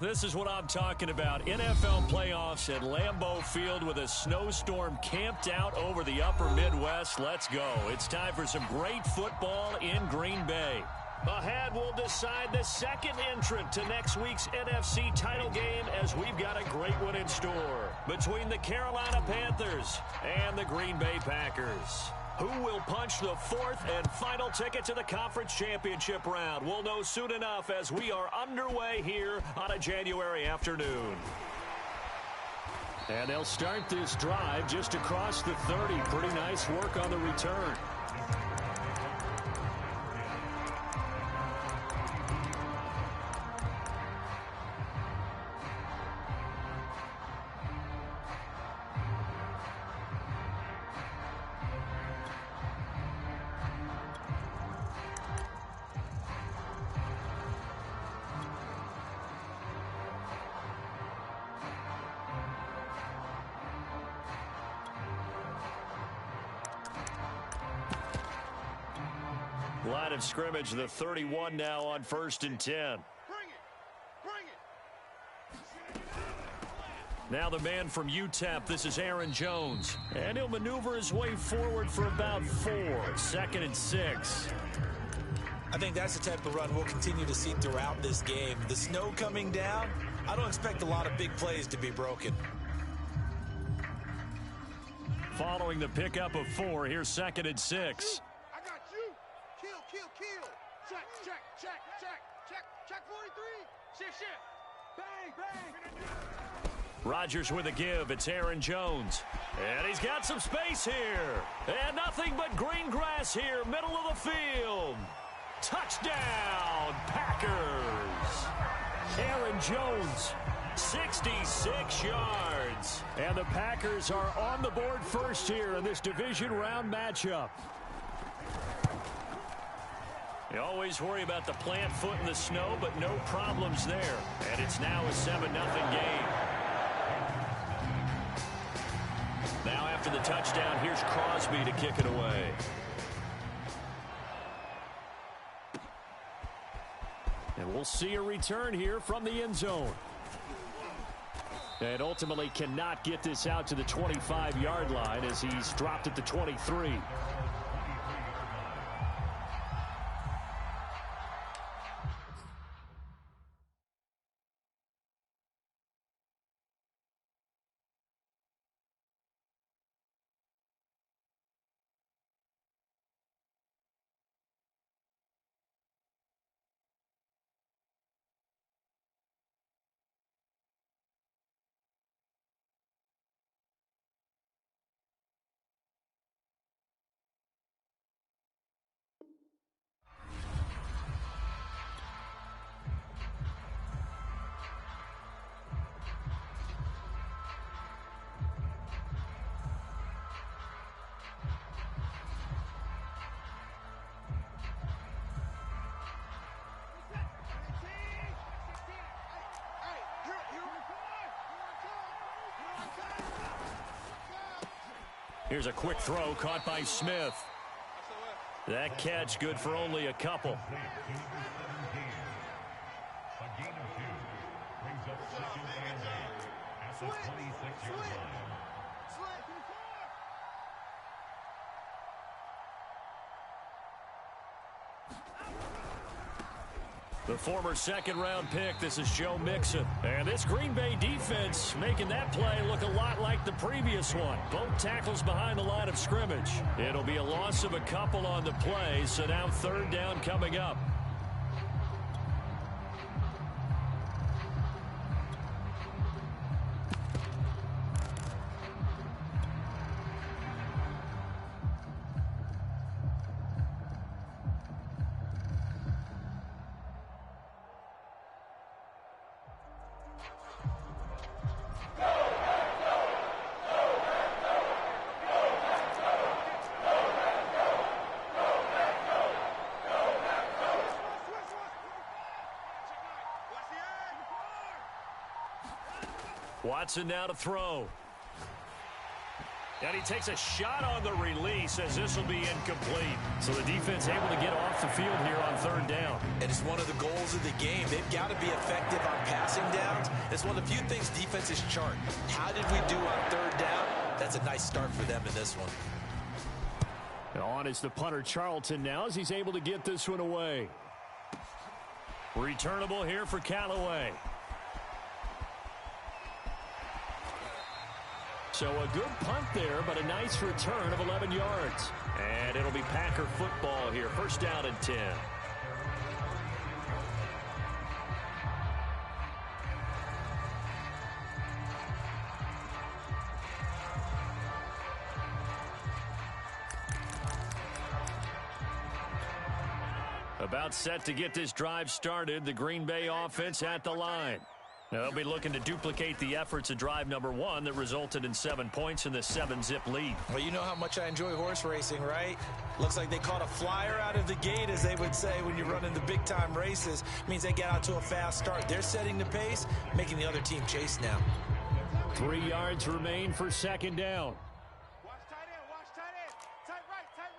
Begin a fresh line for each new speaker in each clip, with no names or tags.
This is what I'm talking about. NFL playoffs at Lambeau Field with a snowstorm camped out over the upper Midwest. Let's go. It's time for some great football in Green Bay. Ahead, we'll decide the second entrant to next week's NFC title game as we've got a great one in store between the Carolina Panthers and the Green Bay Packers. Who will punch the fourth and final ticket to the conference championship round? We'll know soon enough as we are underway here on a January afternoon. And they'll start this drive just across the 30. Pretty nice work on the return. Line of scrimmage, the 31 now on 1st and 10. Now the man from UTEP, this is Aaron Jones. And he'll maneuver his way forward for about 4. 2nd and 6.
I think that's the type of run we'll continue to see throughout this game. The snow coming down, I don't expect a lot of big plays to be broken.
Following the pickup of 4, here's 2nd and 6.
Check 43. Shift. Bang, bang.
Rodgers with a give. It's Aaron Jones. And he's got some space here. And nothing but green grass here, middle of the field. Touchdown, Packers. Aaron Jones, 66 yards. And the Packers are on the board first here in this division round matchup. You always worry about the plant foot in the snow, but no problems there. And it's now a 7-0 game. Now after the touchdown, here's Crosby to kick it away. And we'll see a return here from the end zone. And ultimately cannot get this out to the 25-yard line as he's dropped at the 23. Here's a quick throw caught by Smith. That catch good for only a couple. The former second-round pick, this is Joe Mixon. And this Green Bay defense making that play look a lot like the previous one. Both tackles behind the line of scrimmage. It'll be a loss of a couple on the play, so now 3rd down coming up. Watson now to throw. And he takes a shot on the release as this will be incomplete. So the defense able to get off the field here on third down.
And it's one of the goals of the game. They've got to be effective on passing downs. It's one of the few things defenses chart. How did we do on third down? That's a nice start for them in this one.
On is the punter Charlton now as he's able to get this one away. Returnable here for Callaway. So a good punt there, but a nice return of 11 yards. And it'll be Packer football here. First down and 10. About set to get this drive started. The Green Bay offense at the line. Now they'll be looking to duplicate the efforts of drive number 1 that resulted in 7 points in the 7-zip lead.
Well, you know how much I enjoy horse racing, right? Looks like they caught a flyer out of the gate, as they would say when you're running the big-time races. Means they get out to a fast start. They're setting the pace, making the other team chase now.
3 yards remain for second down.
Watch tight end, watch tight end. Tight right, tight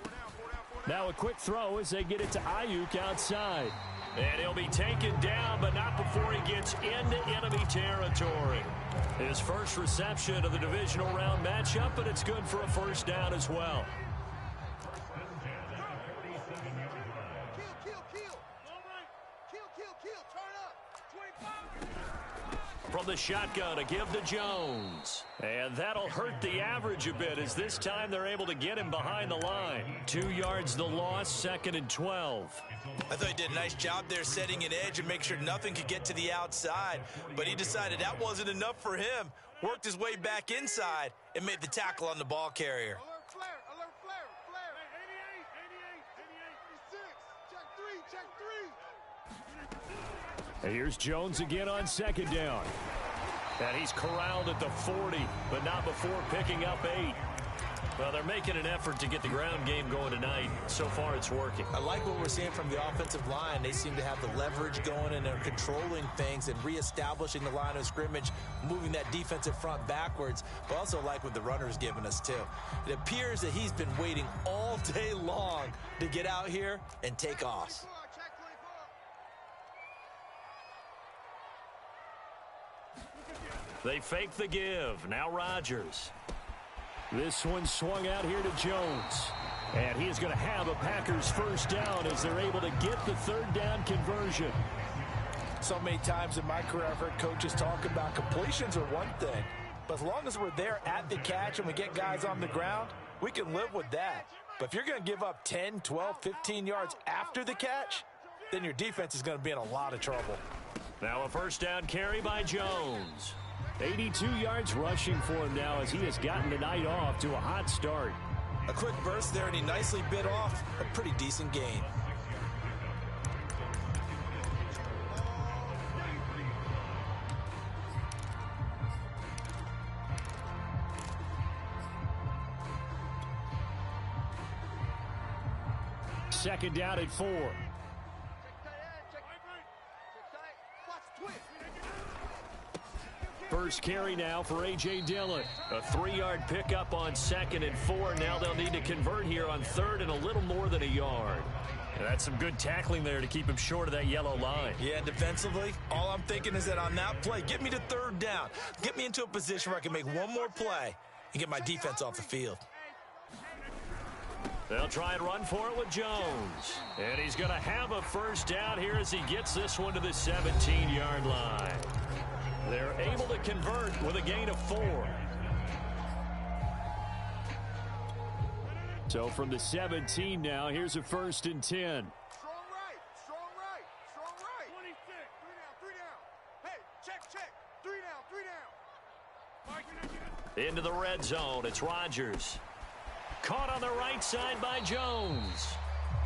right.
Now a quick throw as they get it to Ayuk outside. And he'll be taken down, but not before he gets into enemy territory. His first reception of the divisional round matchup, but it's good for a first down as well. From the shotgun, to give to Jones. And that'll hurt the average a bit as this time they're able to get him behind the line. 2 yards the loss, second and 12.
I thought he did a nice job there setting an edge and make sure nothing could get to the outside. But he decided that wasn't enough for him. Worked his way back inside and made the tackle on the ball carrier.
Alert flare, alert flare, flare. 88, 88, 86. Check three.
And here's Jones again on second down. And he's corralled at the 40, but not before picking up 8. Well, they're making an effort to get the ground game going tonight. So far, it's working.
I like what we're seeing from the offensive line. They seem to have the leverage going, and they're controlling things and reestablishing the line of scrimmage, moving that defensive front backwards, but also like what the runner's giving us, too. It appears that he's been waiting all day long to get out here and take off.
They fake the give. Now Rodgers. This one swung out here to Jones. And he's going to have a Packers first down as they're able to get the third down conversion.
So many times in my career I've heard coaches talk about completions are one thing, but as long as we're there at the catch and we get guys on the ground, we can live with that. But if you're going to give up 10, 12, 15 yards after the catch, then your defense is going to be in a lot of trouble.
Now a first down carry by Jones. 82 yards rushing for him now as he has gotten the night off to a hot start.
A quick burst there, and he nicely bit off a pretty decent gain.
Second down at 4. First carry now for A.J. Dillon. A 3-yard pickup on second and 4. Now they'll need to convert here on third and a little more than a yard. And that's some good tackling there to keep him short of that yellow line.
Yeah, defensively, all I'm thinking is that on that play, get me to third down. Get me into a position where I can make one more play and get my defense off the field.
They'll try and run for it with Jones. And he's going to have a first down here as he gets this one to the 17-yard line. They're able to convert with a gain of 4. So from the 17 now, here's a first and 10.
Strong right, strong right, strong right. 26, 3 down. Hey, check. 3 down.
Into the red zone, it's Rodgers. Caught on the right side by Jones.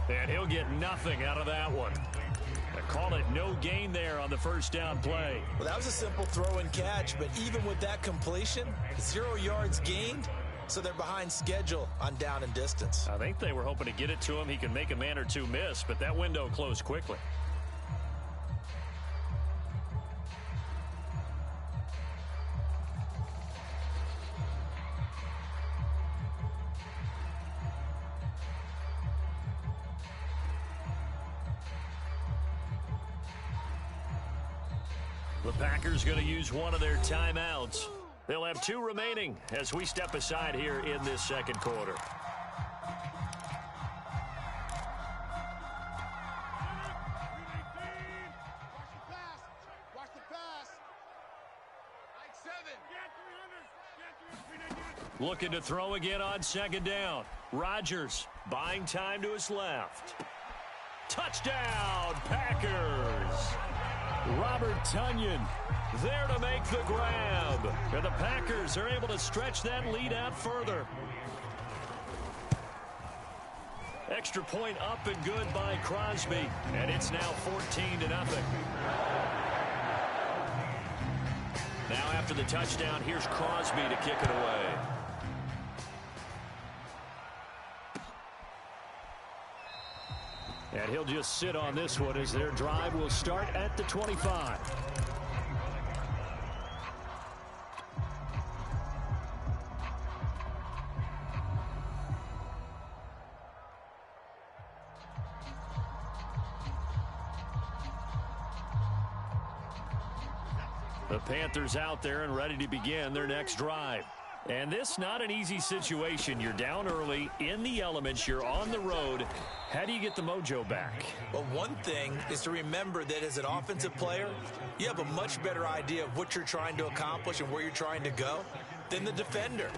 And he'll get nothing out of that one. They call it no gain there on the first down play.
Well, that was a simple throw and catch, but even with that completion, 0 yards gained, so they're behind schedule on down and distance.
I think they were hoping to get it to him. He can make a man or two miss, but that window closed quickly. The Packers going to use one of their timeouts. They'll have 2 remaining as we step aside here in this second quarter.
Watch the pass. Like 7.
Looking to throw again on second down. Rodgers buying time to his left. Touchdown, Packers! Robert Tonyan there to make the grab. And the Packers are able to stretch that lead out further. Extra point up and good by Crosby. And it's now 14-0. Now after the touchdown, here's Crosby to kick it away. And he'll just sit on this one as their drive will start at the 25. The Panthers out there and ready to begin their next drive. And this not an easy situation. You're down early, in the elements, you're on the road. How do you get the mojo back?
Well, one thing is to remember that as an offensive player, you have a much better idea of what you're trying to accomplish and where you're trying to go than the defender.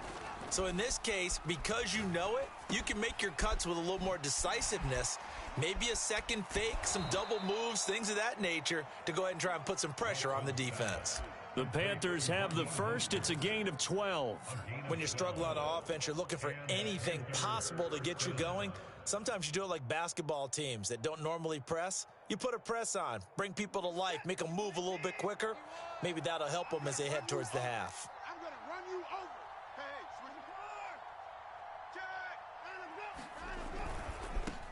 So in this case, because you know it, you can make your cuts with a little more decisiveness, maybe a second fake, some double moves, things of that nature, to go ahead and try and put some pressure on the defense.
The Panthers have the first. It's a gain of 12.
When you struggle on offense, you're looking for anything possible to get you going. Sometimes you do it like basketball teams that don't normally press. You put a press on, bring people to life, make them move a little bit quicker. Maybe that'll help them as they head towards the half.
I'm going to run you over. Hey, swing the car.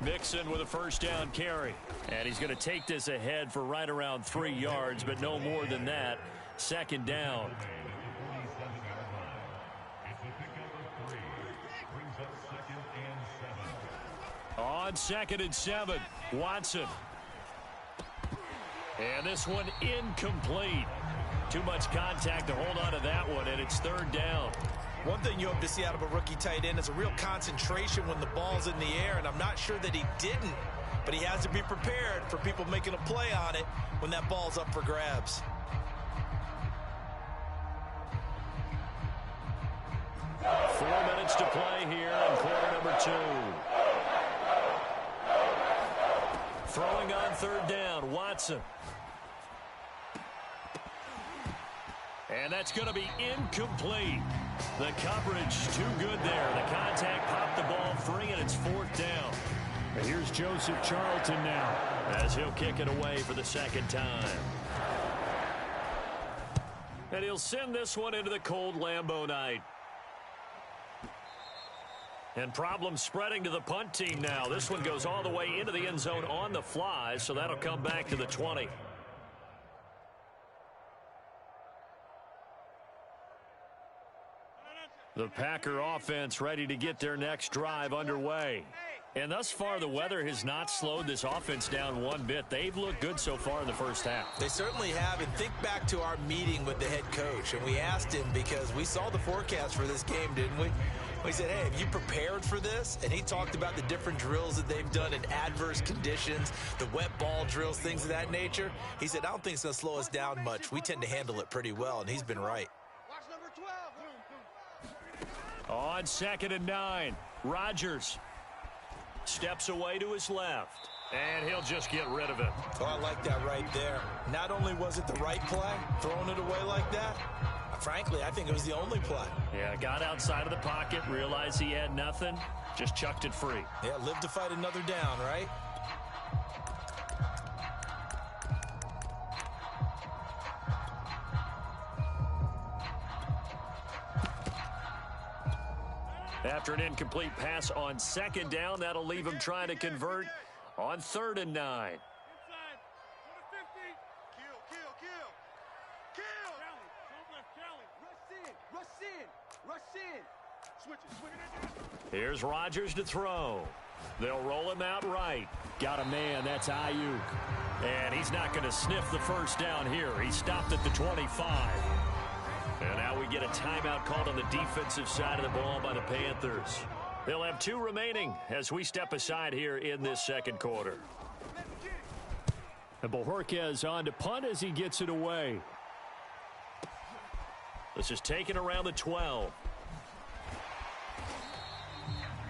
Check.
Mixon with a first down carry. And he's going to take this ahead for right around 3 yards, but no more than that. Second down. On 2nd and 7, Watson. And this one incomplete. Too much contact to hold on to that one, and it's 3rd down.
One thing you hope to see out of a rookie tight end is a real concentration when the ball's in the air, and I'm not sure that he didn't, but he has to be prepared for people making a play on it when that ball's up for grabs.
Four minutes to play here in quarter number 2. Throwing on 3rd down, Watson. And that's going to be incomplete. The coverage too good there. The contact popped the ball free, and it's 4th down. And here's Joseph Charlton now as he'll kick it away for the 2nd time. And he'll send this one into the cold Lambeau night. And problems spreading to the punt team now. This one goes all the way into the end zone on the fly, so that'll come back to the 20. The Packer offense ready to get their next drive underway. And thus far, the weather has not slowed this offense down one bit. They've looked good so far in the first half.
They certainly have. And think back to our meeting with the head coach. And we asked him because we saw the forecast for this game, didn't we? We said, hey, have you prepared for this? And he talked about the different drills that they've done in adverse conditions, the wet ball drills, things of that nature. He said, I don't think it's going to slow us down much. We tend to handle it pretty well, and he's been right.
Watch number 12.
On 2nd and 9, Rodgers steps away to his left, and he'll just get rid of it.
Oh, I like that right there. Not only was it the right play, throwing it away like that, frankly, I think it was the only play.
Yeah, got outside of the pocket, realized he had nothing, just chucked it free.
Yeah, live to fight another down, right?
After an incomplete pass on 2nd down, that'll leave him trying to convert on 3rd and 9.
Inside. Number 50. Kill. Don't left Kelly. Rush in. Switch it.
Here's Rodgers to throw. They'll roll him out right. Got a man. That's Ayuk. And he's not going to sniff the first down here. He stopped at the 25. And now we get a timeout called on the defensive side of the ball by the Panthers. They'll have 2 remaining as we step aside here in this second quarter. And Bojorquez on to punt as he gets it away. This is taken around the 12.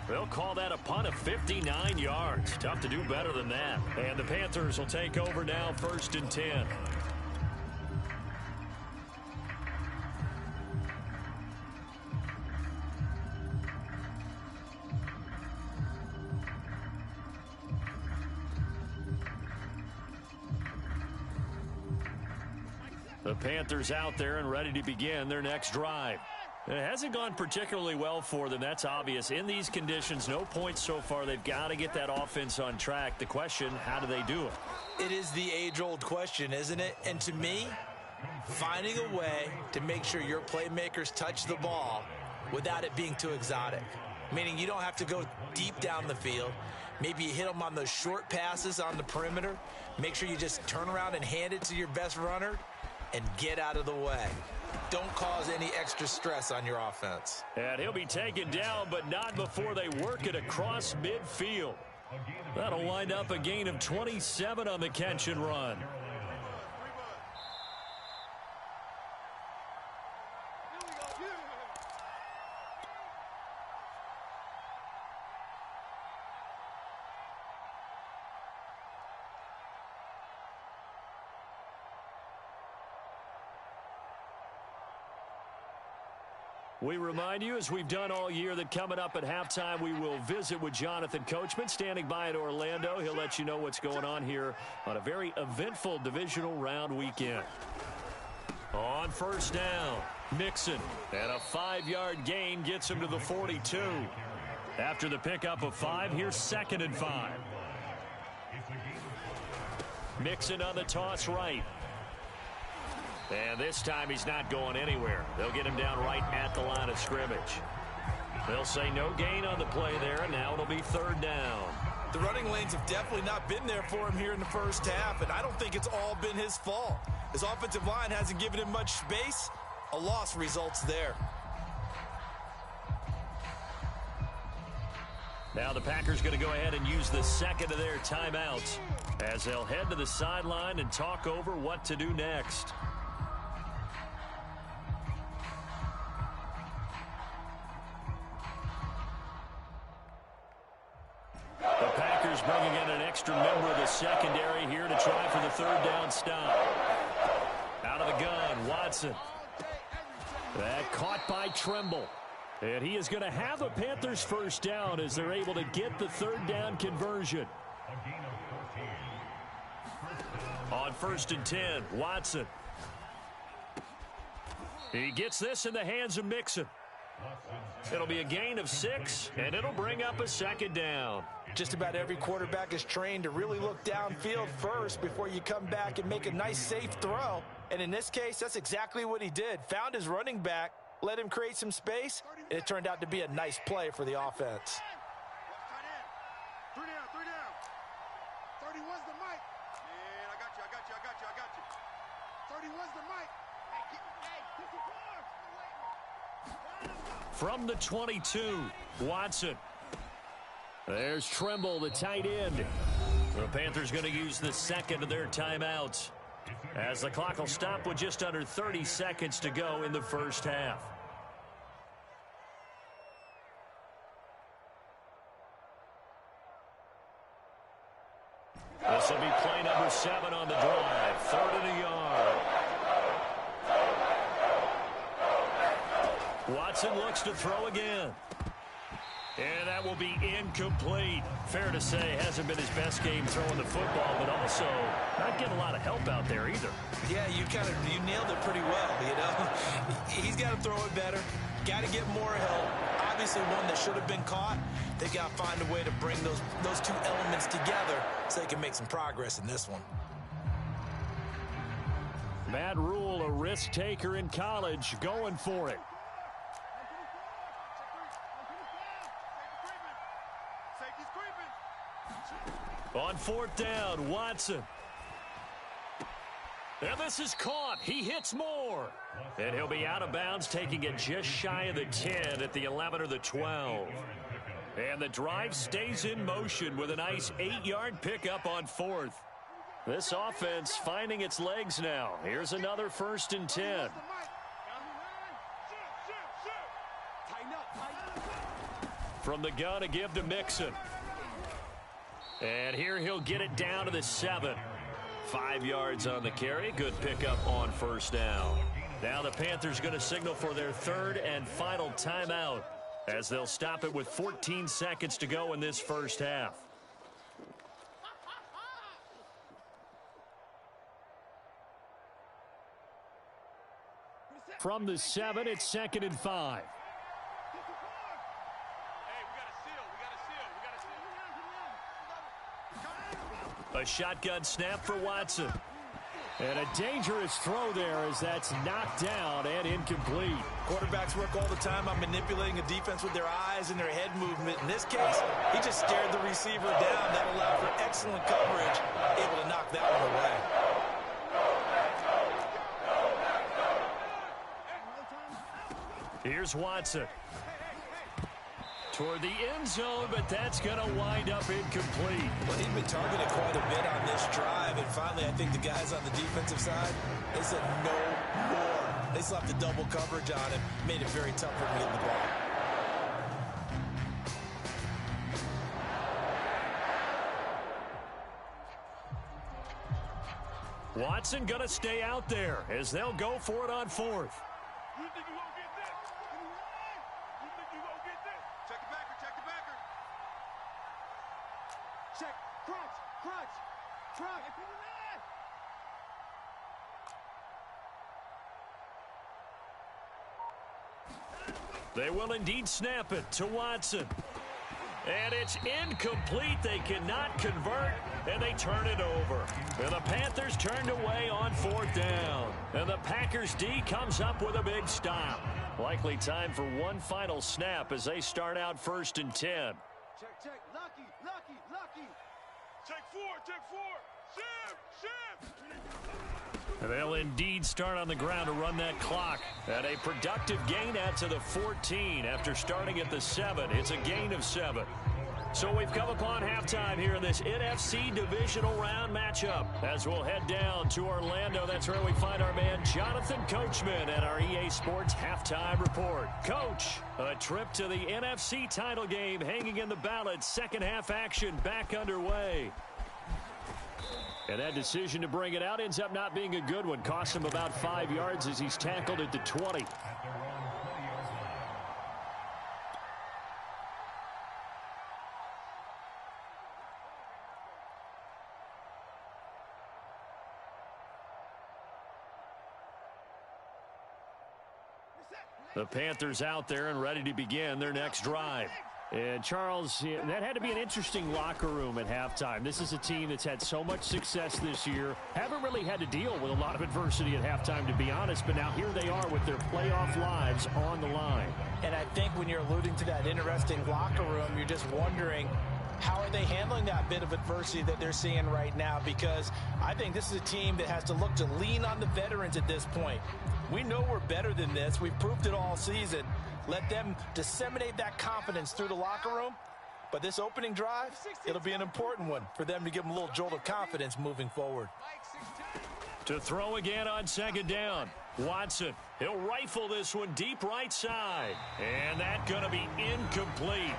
They'll call that a punt of 59 yards. Tough to do better than that. And the Panthers will take over now, 1st and 10. The Panthers out there and ready to begin their next drive. It hasn't gone particularly well for them. That's obvious. In these conditions, no points so far. They've got to get that offense on track. The question, how do they do it?
It is the age-old question, isn't it? And to me, finding a way to make sure your playmakers touch the ball without it being too exotic. Meaning you don't have to go deep down the field. Maybe you hit them on those short passes on the perimeter. Make sure you just turn around and hand it to your best runner and get out of the way. Don't cause any extra stress on your offense.
And he'll be taken down, but not before they work it across midfield. That'll wind up a gain of 27 on the catch and run. We remind you, as we've done all year, that coming up at halftime, we will visit with Jonathan Coachman, standing by in Orlando. He'll let you know what's going on here on a very eventful divisional round weekend. On 1st down, Mixon, and a 5-yard gain gets him to the 42. After the pickup of 5, here's 2nd and 5. Mixon on the toss right. And this time he's not going anywhere. They'll get him down right at the line of scrimmage. They'll say no gain on the play there, and now it'll be 3rd down.
The running lanes have definitely not been there for him here in the first half, and I don't think it's all been his fault. His offensive line hasn't given him much space. A loss results there.
Now the Packers going to go ahead and use the second of their timeouts as they'll head to the sideline and talk over what to do next. The Packers bringing in an extra member of the secondary here to try for the 3rd down stop. Out of the gun, Watson. That caught by Tremble. And he is going to have a Panthers 1st down as they're able to get the 3rd down conversion. On 1st and 10, Watson. He gets this in the hands of Mixon. It'll be a gain of 6, and it'll bring up a 2nd down.
Just about every quarterback is trained to really look downfield first before you come back and make a nice, safe throw. And in this case, that's exactly what he did. Found his running back, let him create some space, and it turned out to be a nice play for the offense.
3 down. 31's the mic. Man, I got you. 31's the mic.
From the 22, Watson. There's Tremble, the tight end. The Panthers going to use the second of their timeouts as the clock will stop with just under 30 seconds to go in the first half. This will be play number 7 on the drive. 3rd and a yard. Watson looks to throw again. And that will be incomplete. Fair to say, hasn't been his best game throwing the football, but also not getting a lot of help out there either.
Yeah, you nailed it pretty well, you know. He's got to throw it better. Got to get more help. Obviously one that should have been caught. They got to find a way to bring those 2 elements together so they can make some progress in this one.
Matt Rule, a risk taker in college, going for it.
Safety
On fourth down, Watson. And this is caught. He hits more. And he'll be out of bounds, taking it just shy of the 10 at the 11 or the 12. And the drive stays in motion with a nice 8-yard pickup on fourth. This offense finding its legs now. Here's another 1st and 10. From the gun, a give to Mixon. And here he'll get it down to the 7. 5 yards on the carry. Good pickup on 1st down. Now the Panthers going to signal for their 3rd and final timeout, as they'll stop it with 14 seconds to go in this first half. From the 7, it's 2nd and 5. A shotgun snap for Watson. And a dangerous throw there as that's knocked down and incomplete.
Quarterbacks work all the time on manipulating a defense with their eyes and their head movement. In this case, he just stared the receiver down. That allowed for excellent coverage, able to knock that one away.
Here's Watson. Toward the end zone, but that's going to wind up incomplete.
Well, he's been targeted quite a bit on this drive, and finally I think the guys on the defensive side, they said no more. They slapped the double coverage on him, made it very tough for him to get the ball.
Watson going to stay out there as they'll go for it on 4th.
You think you won't get this? You think you won't get this? Check the backer, check the backer. Check, crunch, crunch, crunch.
They will indeed snap it to Watson. And it's incomplete. They cannot convert, and they turn it over. And the Panthers turned away on 4th down. And the Packers D comes up with a big stop. Likely time for one final snap as they start out 1st and 10.
Check, check, lucky, lucky, lucky. Check 4, check 4. Shift, shift.
And they'll indeed start on the ground to run that clock. And a productive gain out to the 14 after starting at the 7. It's a gain of 7. So we've come upon halftime here in this NFC divisional round matchup. As we'll head down to Orlando, that's where we find our man Jonathan Coachman at our EA Sports Halftime Report. Coach, a trip to the NFC title game hanging in the balance. Second half action back underway. And that decision to bring it out ends up not being a good one. Cost him about 5 yards as he's tackled at the 20. The Panthers out there and ready to begin their next drive. And, Charles, that had to be an interesting locker room at halftime. This is a team that's had so much success this year. Haven't really had to deal with a lot of adversity at halftime, to be honest. But now here they are with their playoff lives on the line.
And I think when you're alluding to that interesting locker room, you're just wondering, how are they handling that bit of adversity that they're seeing right now? Because I think this is a team that has to look to lean on the veterans at this point. We know we're better than this. We've proved it all season. Let them disseminate that confidence through the locker room. But this opening drive, it'll be an important one for them to give them a little jolt of confidence moving forward.
To throw again on 2nd down. Watson, he'll rifle this one deep right side. And that's going to be incomplete.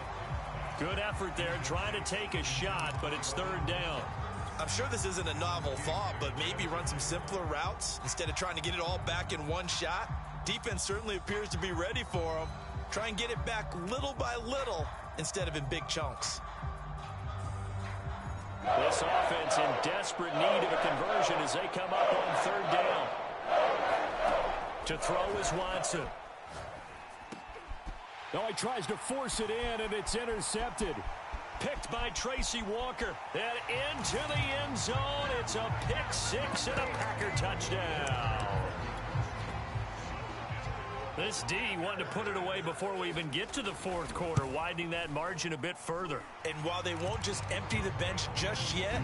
Good effort there trying to take a shot, but it's 3rd down.
I'm sure this isn't a novel thought, but maybe run some simpler routes instead of trying to get it all back in one shot. Defense certainly appears to be ready for them. Try and get it back little by little instead of in big chunks.
This offense in desperate need of a conversion as they come up on 3rd down. To throw is Watson. Oh, he tries to force it in, and it's intercepted. Picked by Tracy Walker. And into the end zone. It's a pick 6 and a Packer touchdown. This D wanted to put it away before we even get to the fourth quarter, widening that margin a bit further.
And while they won't just empty the bench just yet,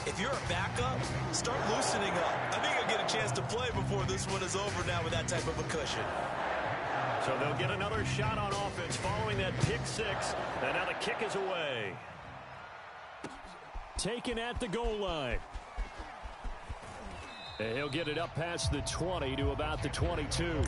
if you're a backup, start loosening up. I think you'll get a chance to play before this one is over now with that type of a cushion.
So they'll get another shot on offense following that pick six. And now the kick is away. Taken at the goal line. And he'll get it up past the 20 to about the 22.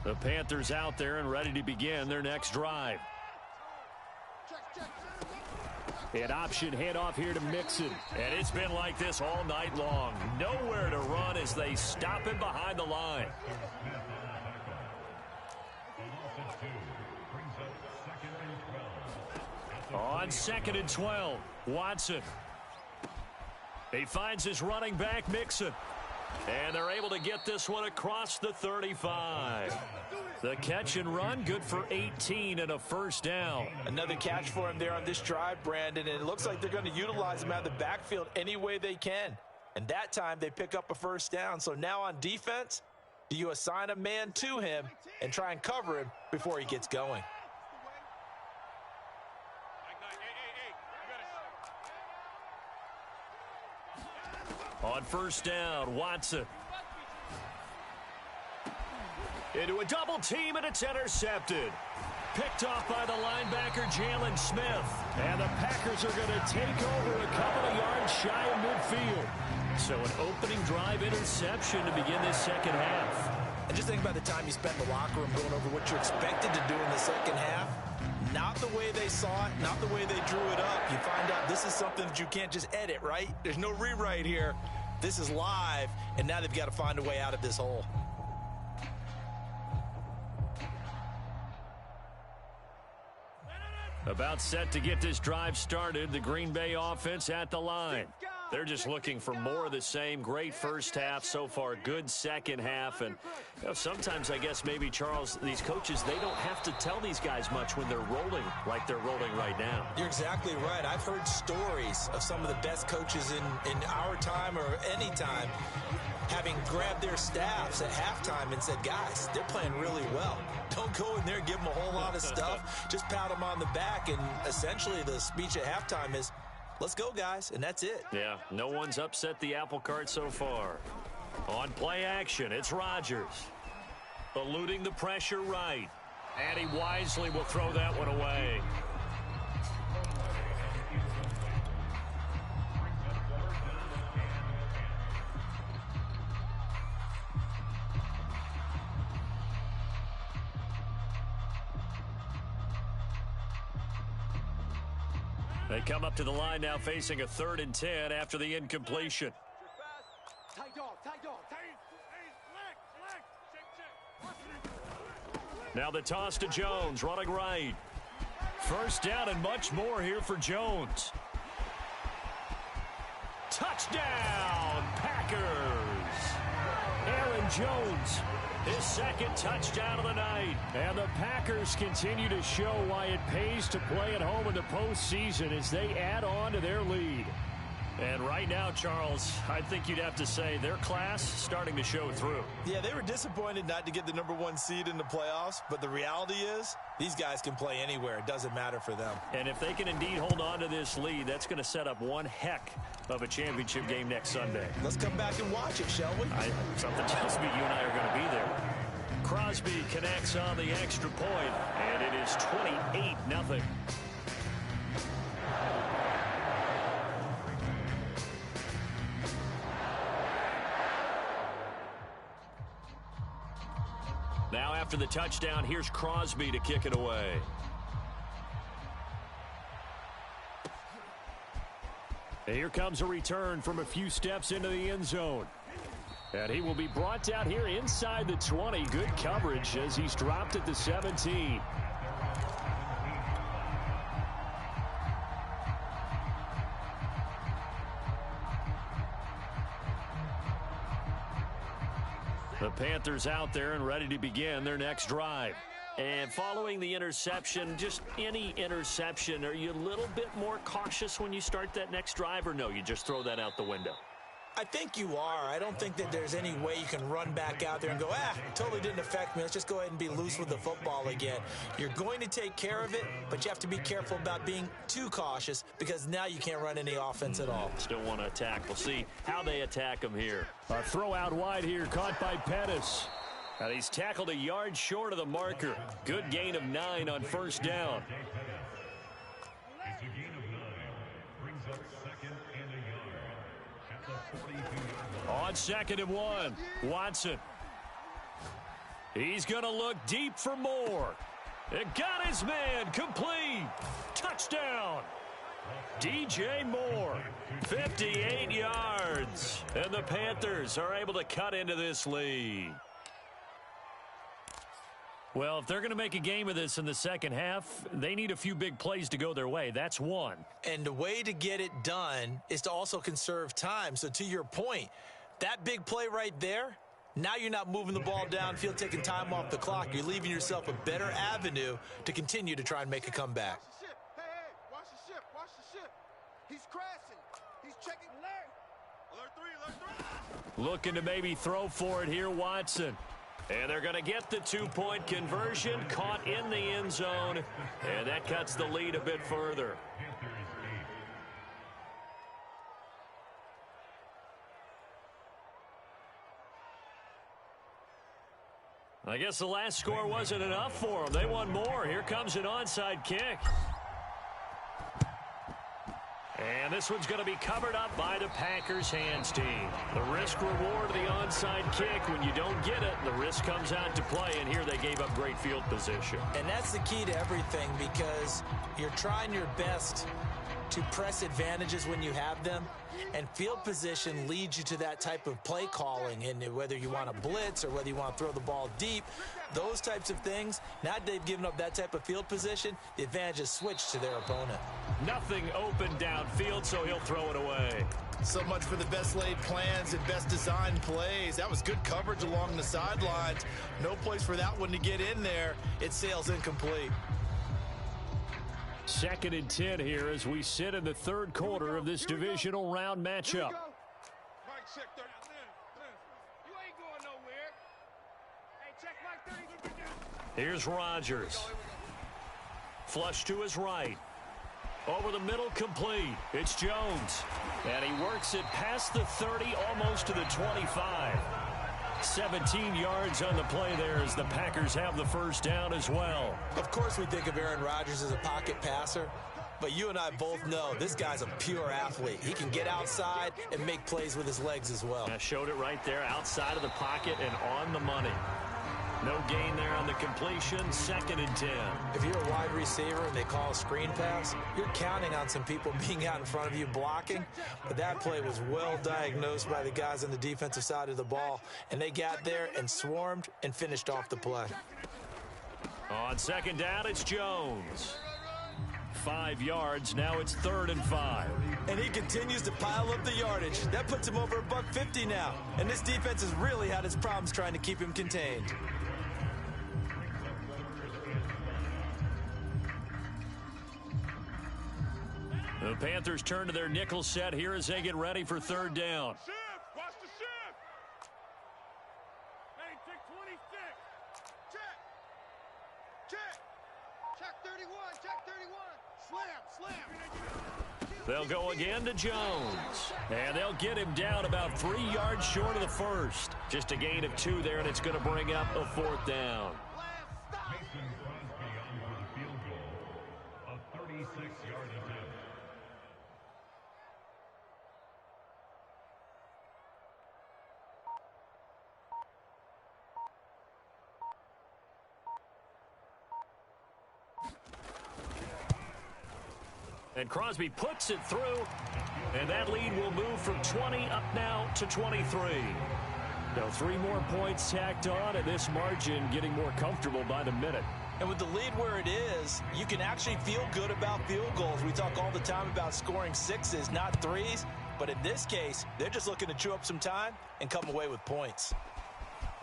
The Panthers out there and ready to begin their next drive. An option handoff here to Mixon. And it's been like this all night long. Nowhere to run as they stop him behind the line. On 2nd and 12, Watson. He finds his running back, Mixon. And they're able to get this one across the 35. The catch and run, good for 18 and a first down.
Another catch for him there on this drive, Brandon, and it looks like they're going to utilize him out of the backfield any way they can. And that time they pick up a first down. So now on defense, do you assign a man to him and try and cover him before he gets going?
On first down, Watson. Into a double team, and it's intercepted. Picked off by the linebacker, Jalen Smith. And the Packers are going to take over a couple of yards shy of midfield. So an opening drive interception to begin this second half.
And just think about the time you spent in the locker room going over what you're expected to do in the second half. Not the way they saw it, not the way they drew it up. You find out this is something that you can't just edit, right? There's no rewrite here. This is live, and now they've got to find a way out of this hole.
About set to get this drive started, the Green Bay offense at the line. They're just looking for more of the same. Great first half so far, good second half. And you know, sometimes I guess maybe, Charles, these coaches, they don't have to tell these guys much when they're rolling like they're rolling right now.
You're exactly right. I've heard stories of some of the best coaches in our time or any time having grabbed their staffs at halftime and said, guys, they're playing really well. Don't go in there and give them a whole lot of stuff. Just pat them on the back. And essentially the speech at halftime is, let's go, guys, and that's it.
Yeah, no one's upset the apple cart so far. On play action, it's Rodgers. Eluding the pressure right. And he wisely will throw that one away. They come up to the line now facing a 3rd and 10 after the incompletion. Now the toss to Jones, running right. First down and much more here for Jones. Touchdown, Packers! Aaron Jones, his second touchdown of the night. And the Packers continue to show why it pays to play at home in the postseason as they add on to their lead. And right now, Charles, I think you'd have to say their class starting to show through.
Yeah, they were disappointed not to get the #1 seed in the playoffs, but the reality is these guys can play anywhere. It doesn't matter for them.
And if they can indeed hold on to this lead, that's going to set up one heck of a championship game next Sunday.
Let's come back and watch it, shall we?
Something tells me you and I are going to be there. Crosby connects on the extra point, and it is 28-0. Now after the touchdown, here's Crosby to kick it away. And here comes a return from a few steps into the end zone. And he will be brought down here inside the 20. Good coverage as he's dropped at the 17. The Panthers out there and ready to begin their next drive. And following the interception, just any interception, are you a little bit more cautious when you start that next drive, or no, you just throw that out the window?
I think you are. I don't think that there's any way you can run back out there and go, totally didn't affect me. Let's just go ahead and be loose with the football again. You're going to take care of it, but you have to be careful about being too cautious because now you can't run any offense at all.
Still want to attack. We'll see how they attack him here. A throw out wide here, caught by Pettis. And he's tackled a yard short of the marker. Good gain of 9 on first down. On 2nd and 1, Watson. He's going to look deep for more. It got his man complete. Touchdown. DJ Moore, 58 yards. And the Panthers are able to cut into this lead. Well, if they're going to make a game of this in the second half, they need a few big plays to go their way. That's one.
And the way to get it done is to also conserve time. So to your point, that big play right there, now you're not moving the ball downfield, taking time off the clock. You're leaving yourself a better avenue to continue to try and make a comeback.
Watch the ship. Hey, watch the ship. Watch the ship. He's crashing. He's checking. Alert 3.
Looking to maybe throw for it here, Watson. And they're going to get the 2-point conversion, caught in the end zone, and that cuts the lead a bit further. I guess the last score wasn't enough for them. They want more. Here comes an onside kick. And this one's going to be covered up by the Packers hands team. The risk-reward of the onside kick, when you don't get it, the risk comes out to play, and here they gave up great field position.
And that's the key to everything because you're trying your best to press advantages when you have them, and field position leads you to that type of play calling, and whether you want to blitz or whether you want to throw the ball deep, those types of things, now that they've given up that type of field position, the advantage is switched to their opponent.
Nothing open downfield, so he'll throw it away.
So much for the best laid plans and best designed plays. That was good coverage along the sidelines. No place for that one to get in there. It sails incomplete.
2nd and 10 here as we sit in the third quarter of this divisional round matchup.
Mike, check 30. You ain't going nowhere. Hey, check Mike 30.
Here's Rodgers. Flush to his right. Over the middle, complete. It's Jones. And he works it past the 30, almost to the 25. 17 yards on the play there as the Packers have the first down as well.
Of course we think of Aaron Rodgers as a pocket passer, but you and I both know this guy's a pure athlete. He can get outside and make plays with his legs as well.
I showed it right there, outside of the pocket and on the money. No gain there on the completion, 2nd and 10.
If you're a wide receiver and they call a screen pass, you're counting on some people being out in front of you blocking. But that play was well diagnosed by the guys on the defensive side of the ball. And they got there and swarmed and finished off the play.
On 2nd down, it's Jones. 5 yards, now it's 3rd and 5.
And he continues to pile up the yardage. That puts him over $150 now. And this defense has really had its problems trying to keep him contained.
The Panthers turn to their nickel set here as they get ready for 3rd down.
Shift! Watch the shift! Hey, check 26! Check! Check 31! Check 31! Slam!
They'll go again to Jones. And they'll get him down about 3 yards short of the first. Just a gain of 2 there, and it's going to bring up a 4th down.
Mason Crosby on the field goal, a 36-yard attempt.
And Crosby puts it through, and that lead will move from 20 up now to 23. Now 3 more points tacked on, and this margin getting more comfortable by the minute.
And with the lead where it is, you can actually feel good about field goals. We talk all the time about scoring 6s, not 3s. But in this case, they're just looking to chew up some time and come away with points.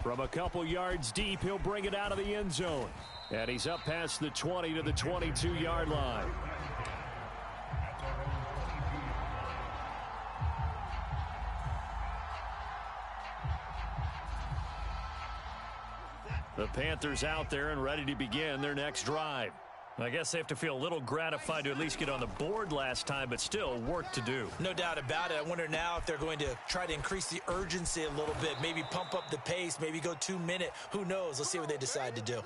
From a couple yards deep, he'll bring it out of the end zone. And he's up past the 20 to the 22-yard line. The Panthers out there and ready to begin their next drive. I guess they have to feel a little gratified to at least get on the board last time, but still work to do.
No doubt about it. I wonder now if they're going to try to increase the urgency a little bit, maybe pump up the pace, maybe go 2-minute. Who knows? Let's see what they decide to do.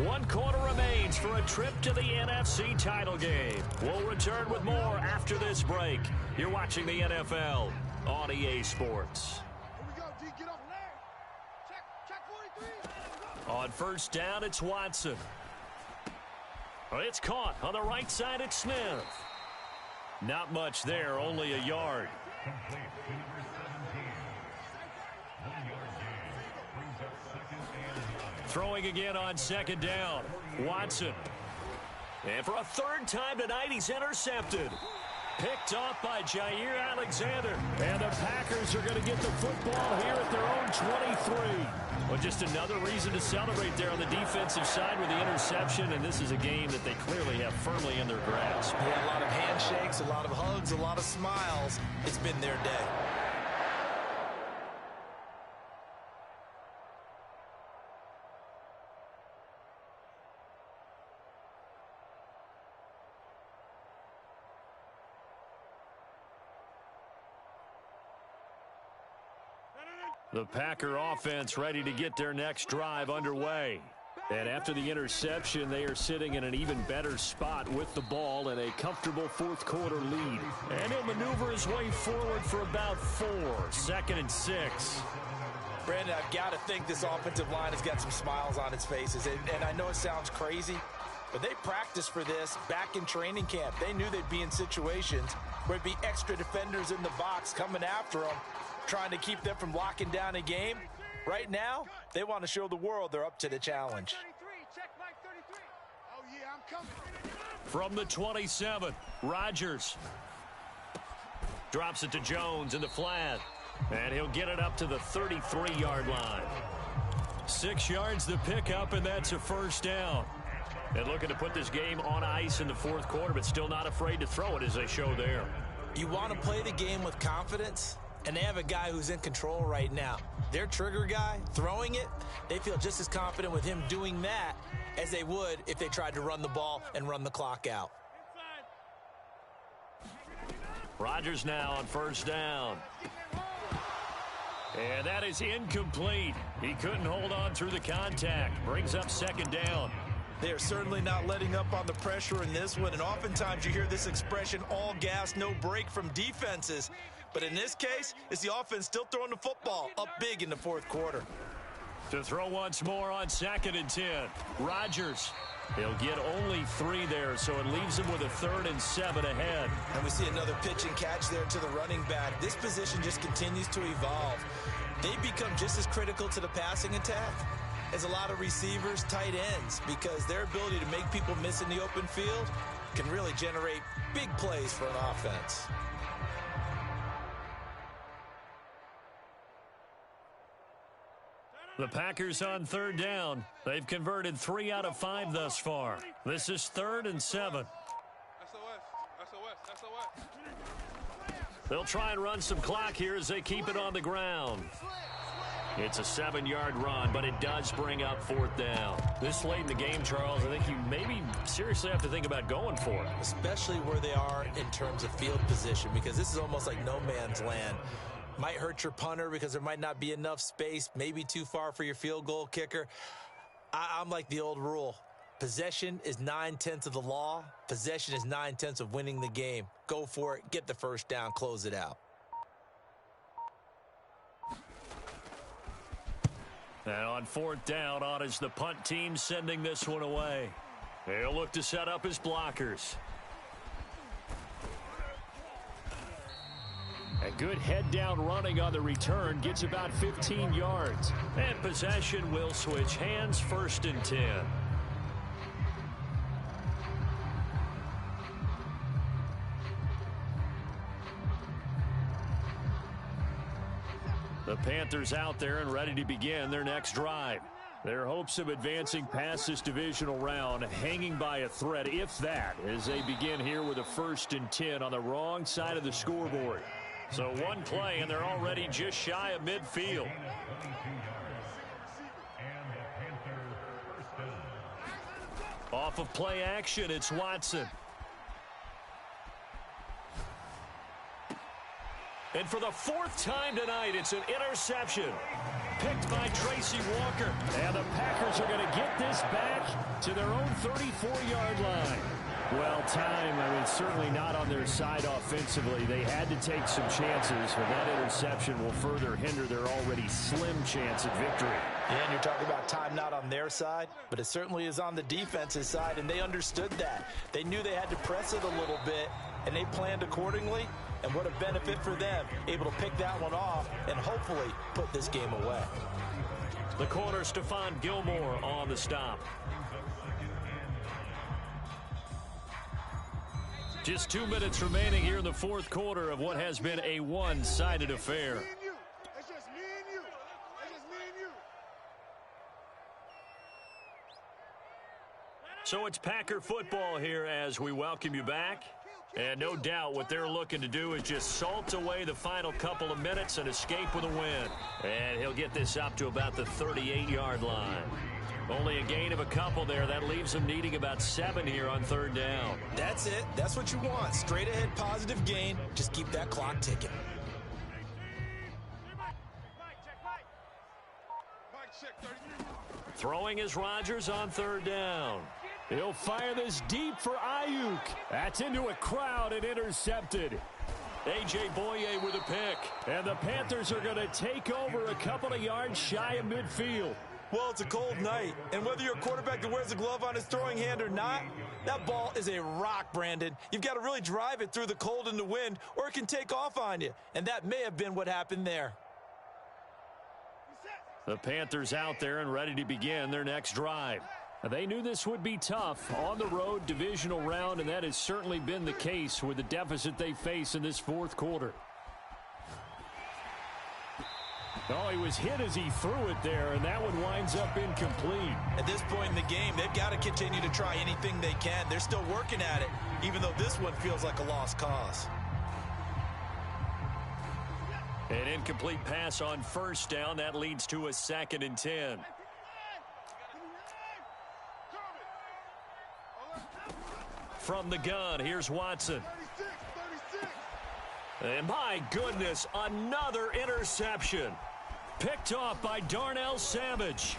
One quarter remains for a trip to the NFC title game. We'll return with more after this break. You're watching the NFL on EA Sports.
Here we go, D. Get up there. Check 43.
On first down, it's Watson. It's caught. On the right side, it's Smith. Not much there, only a yard.
Complete to number 17. 1 yard gain. Brings up second and 9.
Throwing again on second down. Watson. And for a third time tonight, he's intercepted. Picked off by Jair Alexander. And the Packers are going to get the football here at their own 23. Well, just another reason to celebrate there on the defensive side with the interception. And this is a game that they clearly have firmly in their grasp.
Yeah, a lot of handshakes, a lot of hugs, a lot of smiles. It's been their day.
The Packer offense ready to get their next drive underway. And after the interception, they are sitting in an even better spot with the ball and a comfortable fourth quarter lead. And he'll maneuver his way forward for about 4. 2nd and 6.
Brandon, I've got to think this offensive line has got some smiles on its faces. And I know it sounds crazy, but they practiced for this back in training camp. They knew they'd be in situations where there'd be extra defenders in the box coming after them, trying to keep them from locking down a game. Right now, they want to show the world they're up to the challenge.
Check Mike 33. Oh, yeah, I'm coming.
From the 27, Rodgers drops it to Jones in the flat. And he'll get it up to the 33-yard line. 6 yards the pickup, and that's a first down. And looking to put this game on ice in the fourth quarter, but still not afraid to throw it as they show there.
You want to play the game with confidence? And they have a guy who's in control right now. Their trigger guy, throwing it, they feel just as confident with him doing that as they would if they tried to run the ball and run the clock out.
Rodgers now on first down. And that is incomplete. He couldn't hold on through the contact. Brings up second down.
They are certainly not letting up on the pressure in this one. And oftentimes you hear this expression, all gas, no break from defenses. But in this case, it's the offense still throwing the football up big in the fourth quarter.
To throw once more on 2nd and 10. Rodgers. He'll get only 3 there, so it leaves him with a 3rd and 7 ahead.
And we see another pitch and catch there to the running back. This position just continues to evolve. They become just as critical to the passing attack as a lot of receivers, tight ends, because their ability to make people miss in the open field can really generate big plays for an offense.
The Packers on third down. They've converted 3 out of 5 thus far. This is 3rd and 7. They'll try and run some clock here as they keep it on the ground. It's a 7-yard run, but it does bring up 4th down. This late in the game, Charles, I think you maybe seriously have to think about going for it.
Especially where they are in terms of field position, because this is almost like no man's land. Might hurt your punter because there might not be enough space, maybe too far for your field goal kicker. I'm like the old rule. Possession is 9/10 of the law. Possession is 9/10 of winning the game. Go for it, get the first down, close it out.
And on 4th down, on is the punt team sending this one away. They'll look to set up his blockers. A good head-down running on the return gets about 15 yards. And possession will switch hands, 1st and 10. The Panthers out there and ready to begin their next drive. Their hopes of advancing past this divisional round hanging by a thread, if that, as they begin here with a 1st and 10 on the wrong side of the scoreboard. So one play, and they're already just shy of midfield. Off of play action, it's Watson. And for the 4th time tonight, it's an interception. Picked by Tracy Walker. And the Packers are going to get this back to their own 34-yard line. Well, time, certainly not on their side offensively. They had to take some chances, but that interception will further hinder their already slim chance at victory.
Yeah, and you're talking about time not on their side, but it certainly is on the defense's side, and they understood that. They knew they had to press it a little bit, and they planned accordingly. And what a benefit for them, able to pick that one off and hopefully put this game away.
The corner, Stephon Gilmore on the stop. Just 2 minutes remaining here in the 4th quarter of what has been a one-sided affair. So it's Packer football here as we welcome you back. And no doubt what they're looking to do is just salt away the final couple of minutes and escape with a win. And he'll get this up to about the 38-yard line. Only a gain of a couple there. That leaves them needing about 7 here on 3rd down.
That's it. That's what you want. Straight ahead positive gain. Just keep that clock ticking.
Throwing is Rodgers on 3rd down. He'll fire this deep for Ayuk. That's into a crowd and intercepted. A.J. Boye with a pick. And the Panthers are going to take over a couple of yards shy of midfield.
Well, it's a cold night, and whether you're a quarterback that wears a glove on his throwing hand or not, that ball is a rock, Brandon. You've got to really drive it through the cold and the wind, or it can take off on you. And that may have been what happened there.
The Panthers out there and ready to begin their next drive. They knew this would be tough on the road divisional round, and that has certainly been the case with the deficit they face in this 4th quarter. Oh, he was hit as he threw it there, and that one winds up incomplete.
At this point in the game, they've got to continue to try anything they can. They're still working at it, even though this one feels like a lost cause.
An incomplete pass on 1st down. That leads to a 2nd and 10. From the gun, here's Watson. And my goodness, another interception. Picked off by Darnell Savage.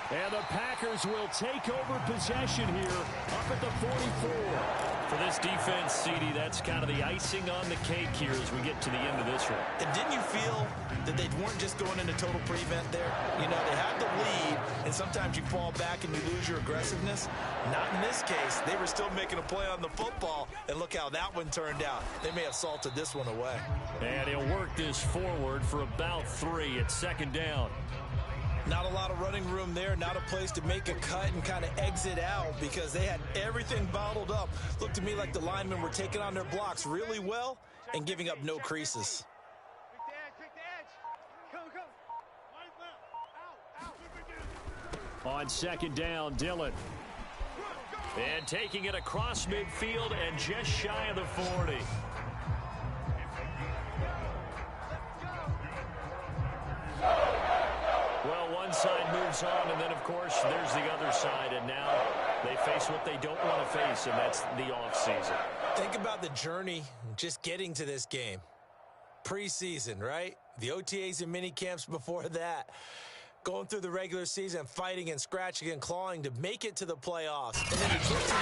And the Packers will take over possession here up at the 44. For this defense, CD, that's kind of the icing on the cake here as we get to the end of this one.
And didn't you feel that they weren't just going into total prevent there? You know, they had the lead, and sometimes you fall back and you lose your aggressiveness. Not in this case. They were still making a play on the football, and look how that one turned out. They may have salted this one away.
And he'll work this forward for about 3 at 2nd down.
Not a lot of running room there, not a place to make a cut and kind of exit out because they had everything bottled up. Looked to me like the linemen were taking on their blocks really well and giving up no creases.
On 2nd down, Dillon. And taking it across midfield and just shy of the 40. Well, one side moves on, and then, of course, there's the other side, and now they face what they don't want to face, and that's the offseason.
Think about the journey just getting to this game. Preseason, right? The OTAs and mini camps before that. Going through the regular season, fighting and scratching and clawing to make it to the playoffs. And then to get to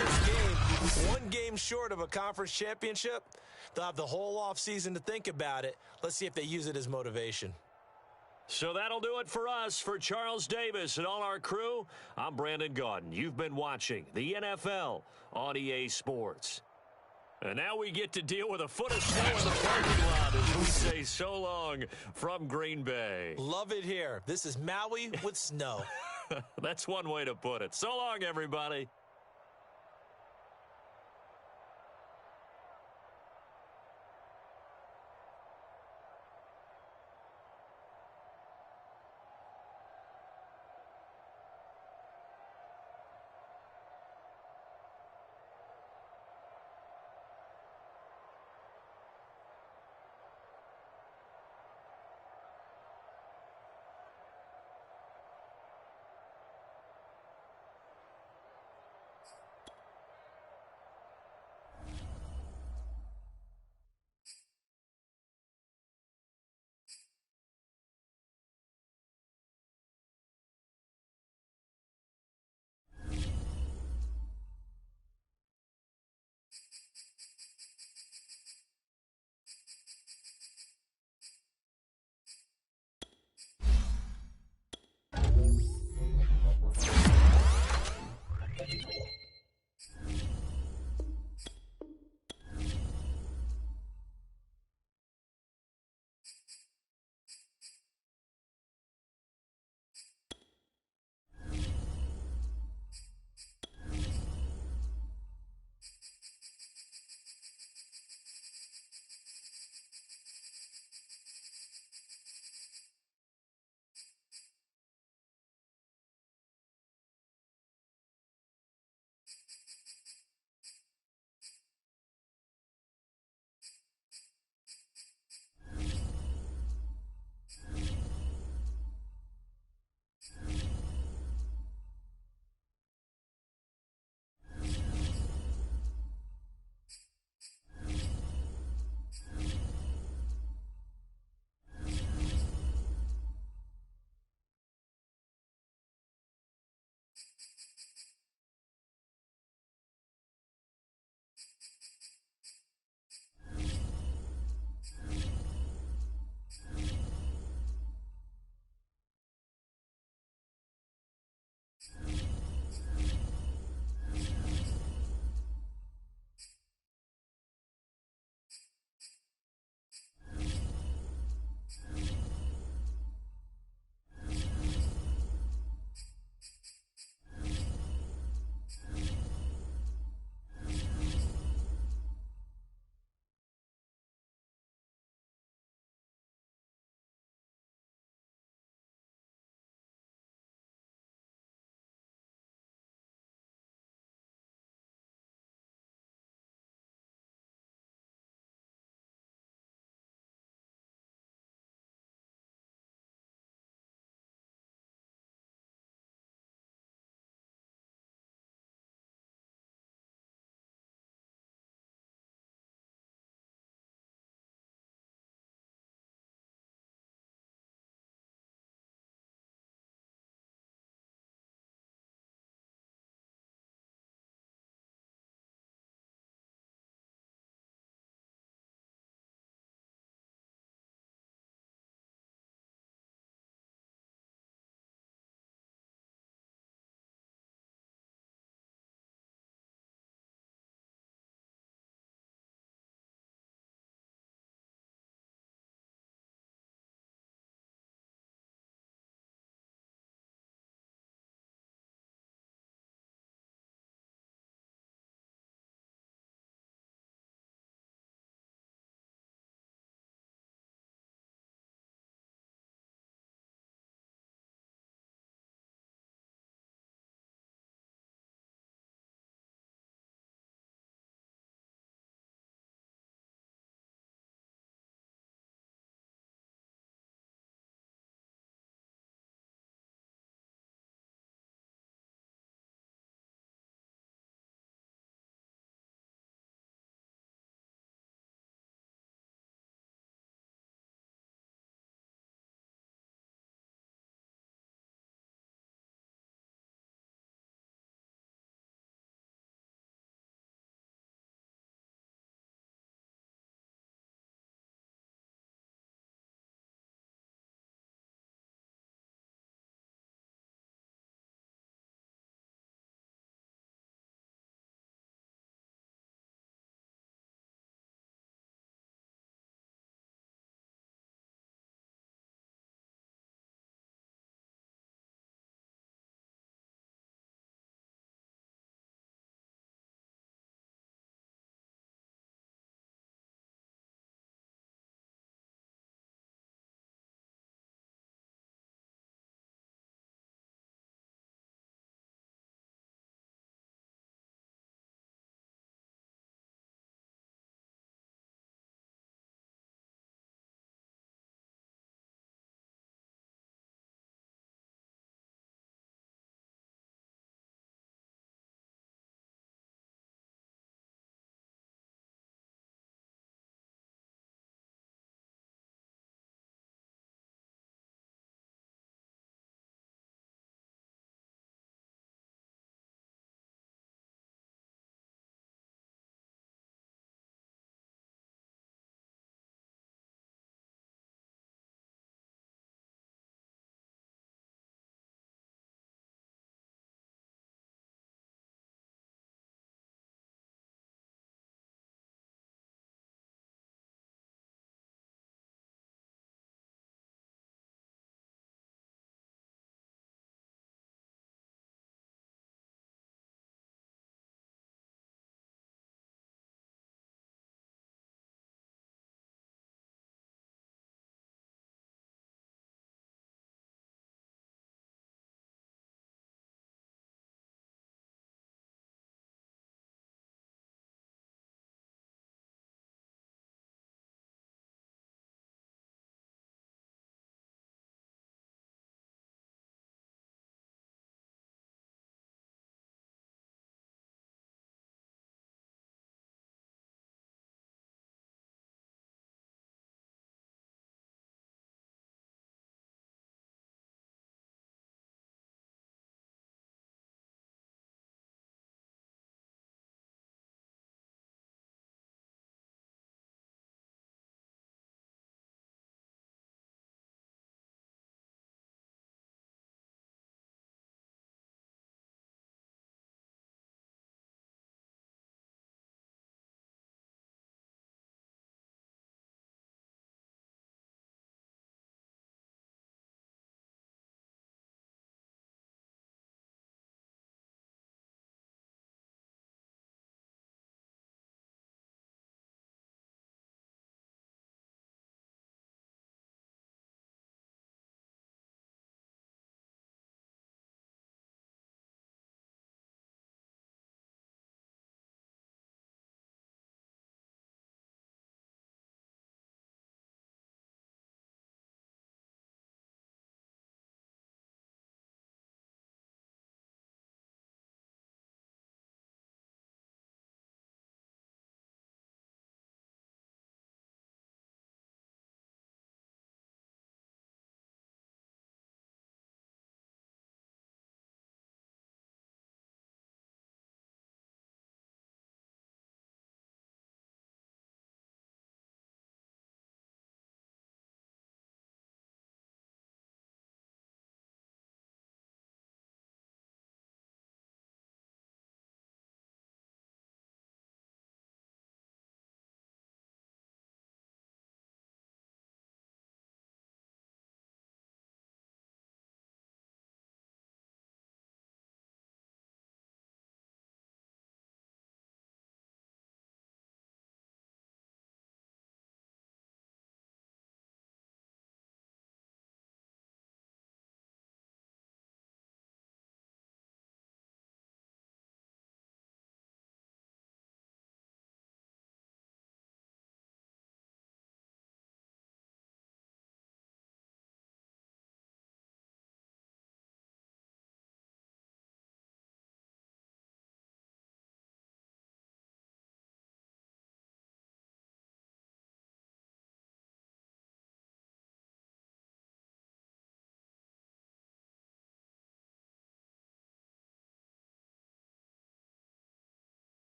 this game, one game short of a conference championship, they'll have the whole offseason to think about it. Let's see if they use it as motivation.
So that'll do it for us. For Charles Davis and all our crew, I'm Brandon Gaudin. You've been watching the NFL on EA Sports. And now we get to deal with a foot of snow in the parking lot as we say so long from Green Bay.
Love it here. This is Maui with snow.
That's one way to put it. So long, everybody.